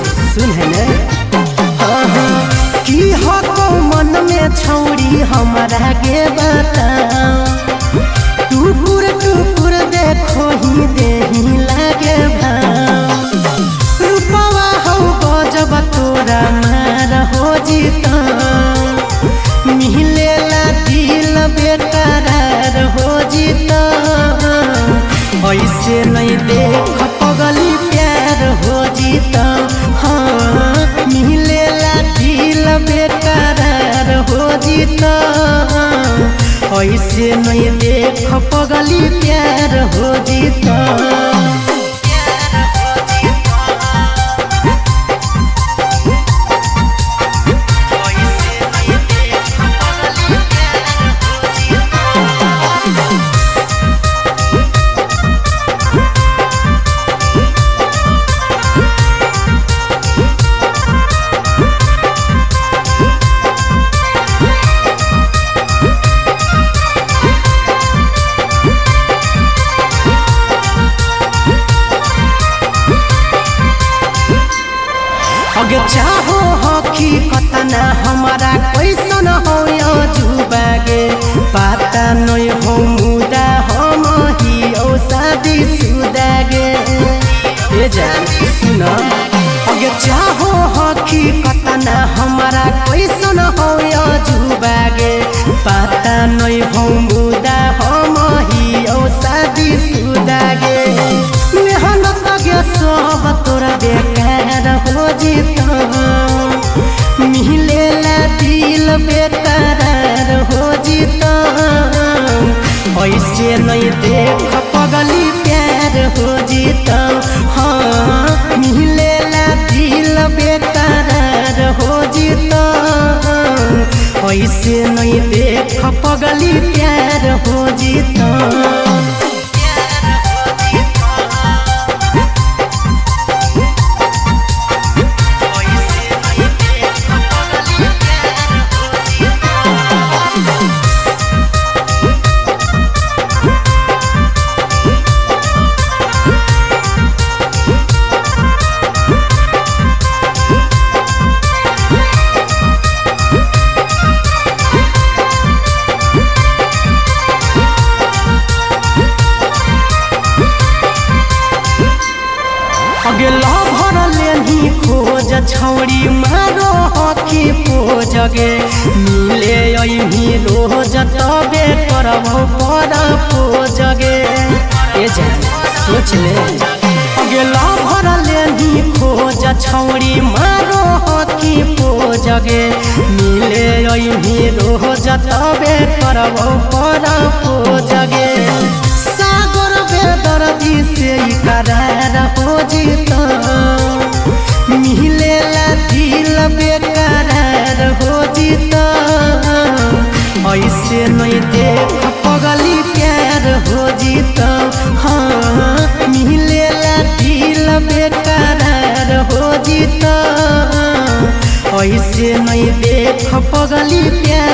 सुन है ने की हको मन में छौड़ी हमारा के बताओ टुकुर टुकुर देखो ही देही लागे भाव रूपवा हो गजब तोरा मार हो जीता मिलेला दिल बेकरार हो जीता ऐसे नहीं देख पगली प्यार हो जीता हाँ मिलेला दिल बेकरार हो जीता ऐसे नहीं देख पगली प्यार हो जीता अगे चाहो हकी कतना हमारा कैसन हो जुबागे पता नहीं हो मुदा हम ही ओ शादी सुदागे ए जान सुन अगे चाहो हकी कतना हमारा कैसन हो जुबागे पता नहीं हो मुदा हम ही ओ शादी सुदागे मेहनत गे सब तोरा बेकार हो जीता मिलेला दिल बेकरार हो जीता ऐसे नहीं देख पगली प्यार हो जीता हाँ मिलेला दिल बेकरार हो जीता ऐसे नहीं देख पगली प्यार हो जीता अगे लभर लेनी खोज छौड़ी मारो हकी पोजगे मिले अही रोज तबे करबो पर पोजगे ए जान सोच ले अगे लभर लेनी खोज छौड़ी मारो हकी पोजगे मिले अही रोज तबे करबो पर पोजगे सागर बेदर्दी से करार हो जीता मिलेला दिल बेकरार हो जीता ऐसे नहीं देख पगली प्यार हो जीता हाँ मिलेला दिल बेकरार हो जीता ऐसे नहीं देख पगली प्यार